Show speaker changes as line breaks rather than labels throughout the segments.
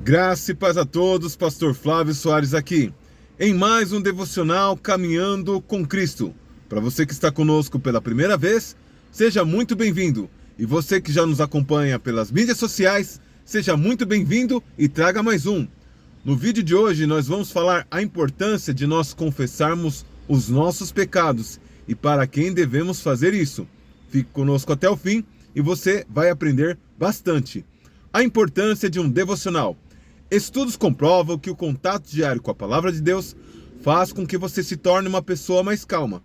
Graça e paz a todos, Pastor Flávio Soares aqui, em mais um devocional Caminhando com Cristo. Para você que está conosco pela primeira vez, seja muito bem-vindo. E você que já nos acompanha pelas mídias sociais, seja muito bem-vindo e traga mais um. No vídeo de hoje nós vamos falar a importância de nós confessarmos os nossos pecados e para quem devemos fazer isso. Fique conosco até o fim e você vai aprender bastante. A importância de um devocional. Estudos comprovam que o contato diário com a palavra de Deus faz com que você se torne uma pessoa mais calma.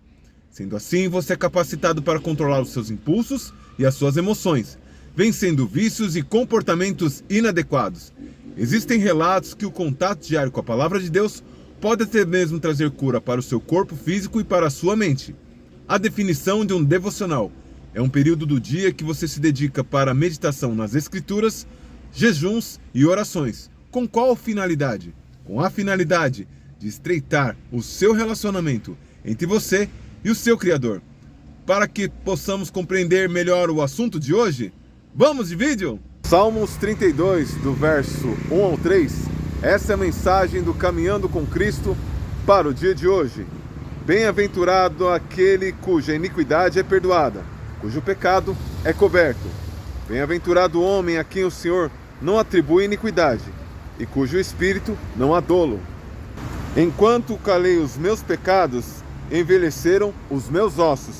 Sendo assim, você é capacitado para controlar os seus impulsos e as suas emoções, vencendo vícios e comportamentos inadequados. Existem relatos que o contato diário com a palavra de Deus pode até mesmo trazer cura para o seu corpo físico e para a sua mente. A definição de um devocional é um período do dia que você se dedica para a meditação nas Escrituras, jejuns e orações. Com qual finalidade? Com a finalidade de estreitar o seu relacionamento entre você e o seu Criador. Para que possamos compreender melhor o assunto de hoje, vamos de vídeo? Salmos 32, do verso 1 ao 3, essa é a mensagem do Caminhando com Cristo para o dia de hoje. Bem-aventurado aquele cuja iniquidade é perdoada, cujo pecado é coberto. Bem-aventurado o homem a quem o Senhor não atribui iniquidade, e cujo espírito não há dolo. Enquanto calei os meus pecados, envelheceram os meus ossos,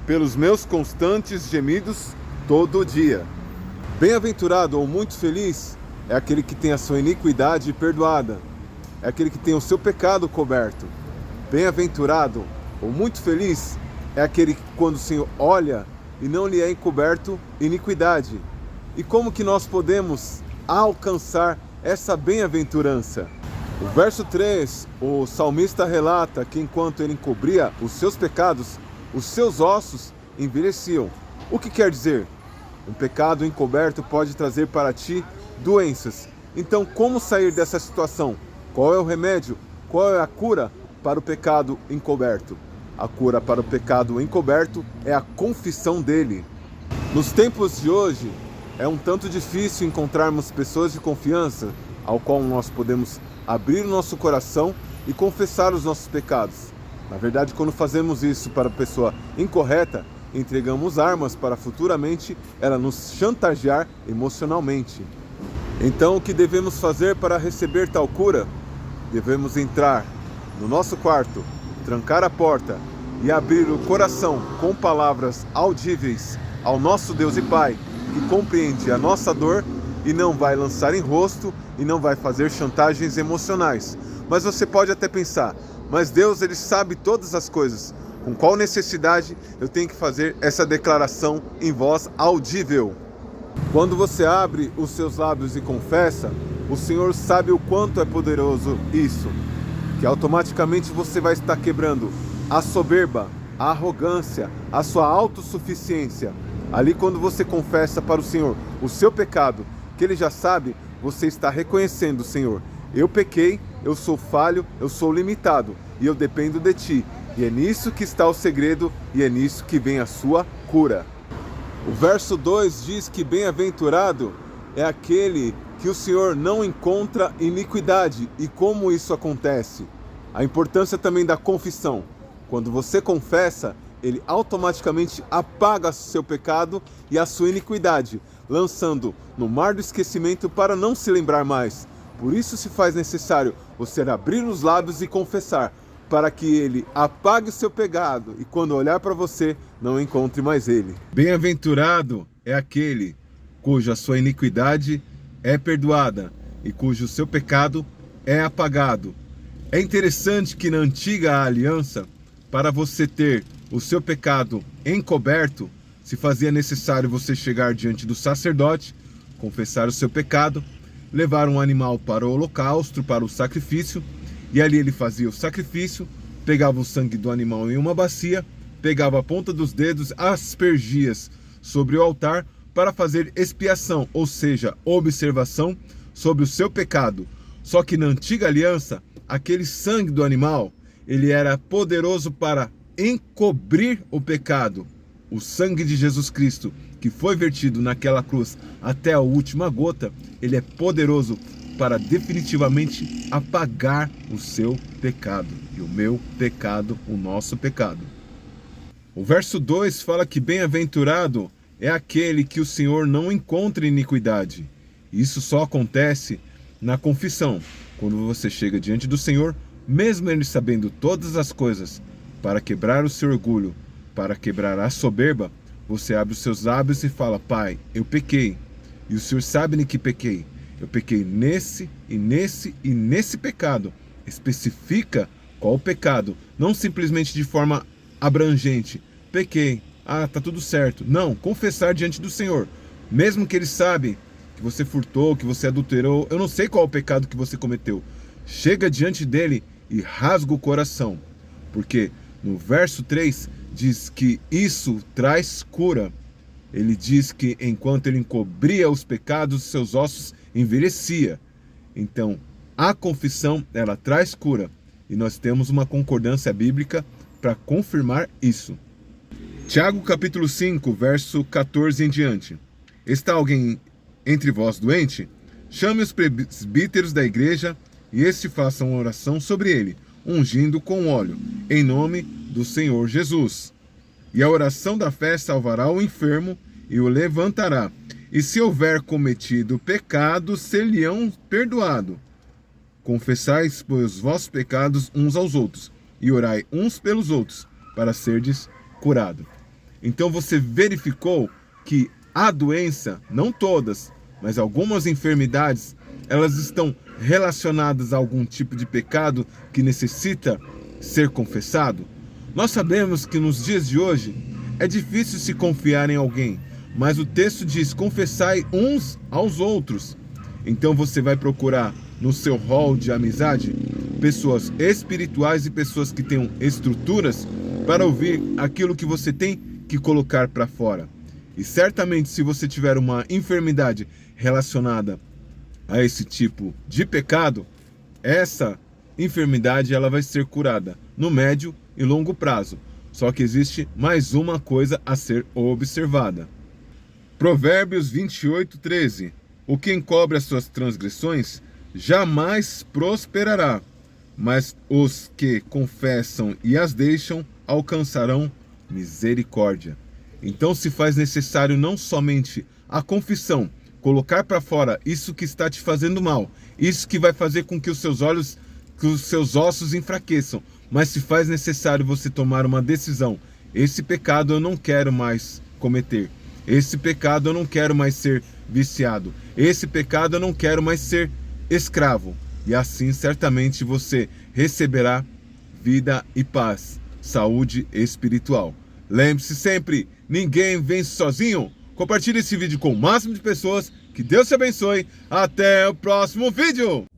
pelos meus constantes gemidos todo o dia. Bem-aventurado ou muito feliz é aquele que tem a sua iniquidade perdoada, é aquele que tem o seu pecado coberto. Bem-aventurado ou muito feliz é aquele que, quando o Senhor olha e não lhe é encoberto iniquidade. E como que nós podemos alcançar essa bem-aventurança? O verso 3, o salmista relata que enquanto ele encobria os seus pecados, os seus ossos envelheciam. O que quer dizer? Um pecado encoberto pode trazer para ti doenças. Então, como sair dessa situação? Qual é o remédio? Qual é a cura para o pecado encoberto? A cura para o pecado encoberto é a confissão dele. Nos tempos de hoje, é um tanto difícil encontrarmos pessoas de confiança ao qual nós podemos abrir o nosso coração e confessar os nossos pecados. Na verdade, quando fazemos isso para a pessoa incorreta, entregamos armas para futuramente ela nos chantagear emocionalmente. Então, o que devemos fazer para receber tal cura? Devemos entrar no nosso quarto, trancar a porta e abrir o coração com palavras audíveis ao nosso Deus e Pai, que compreende a nossa dor e não vai lançar em rosto e não vai fazer chantagens emocionais. Mas você pode até pensar, mas Deus, ele sabe todas as coisas. Com qual necessidade eu tenho que fazer essa declaração em voz audível? Quando você abre os seus lábios e confessa, o Senhor sabe o quanto é poderoso isso, que automaticamente você vai estar quebrando a soberba, a arrogância, a sua autossuficiência. Ali, quando você confessa para o Senhor o seu pecado, que Ele já sabe, você está reconhecendo: Senhor, eu pequei, eu sou falho, eu sou limitado e eu dependo de Ti. E é nisso que está o segredo e é nisso que vem a sua cura. O verso 2 diz que bem-aventurado é aquele que o Senhor não encontra iniquidade. E como isso acontece? A importância também da confissão. Quando você confessa, Ele automaticamente apaga seu pecado e a sua iniquidade, lançando no mar do esquecimento para não se lembrar mais. Por isso se faz necessário você abrir os lábios e confessar, para que Ele apague o seu pecado e quando olhar para você, não encontre mais Ele. Bem-aventurado é aquele cuja sua iniquidade é perdoada e cujo seu pecado é apagado. É interessante que na antiga aliança, para você ter o seu pecado encoberto, se fazia necessário você chegar diante do sacerdote, confessar o seu pecado, levar um animal para o holocausto, para o sacrifício, e ali ele fazia o sacrifício, pegava o sangue do animal em uma bacia, pegava a ponta dos dedos, aspergia sobre o altar para fazer expiação, ou seja, observação sobre o seu pecado. Só que na antiga aliança, aquele sangue do animal, ele era poderoso para encobrir o pecado. O sangue de Jesus Cristo, que foi vertido naquela cruz até a última gota, ele é poderoso para definitivamente apagar o seu pecado e o meu pecado, o nosso pecado. O verso 2 fala que bem-aventurado é aquele que o Senhor não encontra iniquidade. Isso só acontece na confissão, quando você chega diante do Senhor, mesmo Ele sabendo todas as coisas, para quebrar o seu orgulho, para quebrar a soberba, você abre os seus lábios e fala: Pai, eu pequei, e o Senhor sabe que pequei. Eu pequei nesse e nesse e nesse pecado. Especifica qual o pecado, não simplesmente de forma abrangente. Pequei, tá tudo certo. Não, confessar diante do Senhor, mesmo que Ele sabe que você furtou, que você adulterou, eu não sei qual o pecado que você cometeu. Chega diante dele e rasga o coração, porque no verso 3 diz que isso traz cura. Ele diz que enquanto ele encobria os pecados, seus ossos envelhecia. Então, a confissão, ela traz cura. E nós temos uma concordância bíblica para confirmar isso. Tiago capítulo 5, verso 14 em diante. Está alguém entre vós doente? Chame os presbíteros da igreja e estes façam uma oração sobre ele, ungindo com óleo, em nome do Senhor Jesus. E a oração da fé salvará o enfermo e o levantará. E se houver cometido pecado, ser-lhe-ão perdoado. Confessais, pois, os vossos pecados uns aos outros, e orai uns pelos outros, para serdes curado. Então você verificou que a doença, não todas, mas algumas enfermidades, elas estão relacionadas a algum tipo de pecado que necessita ser confessado? Nós sabemos que nos dias de hoje é difícil se confiar em alguém, mas o texto diz: confessai uns aos outros. Então você vai procurar no seu hall de amizade pessoas espirituais e pessoas que tenham estruturas para ouvir aquilo que você tem que colocar para fora. E certamente, se você tiver uma enfermidade relacionada a esse tipo de pecado, essa enfermidade ela vai ser curada no médio e longo prazo. Só que existe mais uma coisa a ser observada. Provérbios 28:13. O que encobre as suas transgressões jamais prosperará, mas os que confessam e as deixam alcançarão misericórdia. Então se faz necessário não somente a confissão, colocar para fora isso que está te fazendo mal, isso que vai fazer com que os seus olhos, que os seus ossos enfraqueçam, mas se faz necessário você tomar uma decisão: esse pecado eu não quero mais cometer, esse pecado eu não quero mais ser viciado, esse pecado eu não quero mais ser escravo. E assim certamente você receberá vida e paz, saúde espiritual. Lembre-se sempre, ninguém vence sozinho. Compartilhe esse vídeo com o máximo de pessoas. Que Deus te abençoe. Até o próximo vídeo.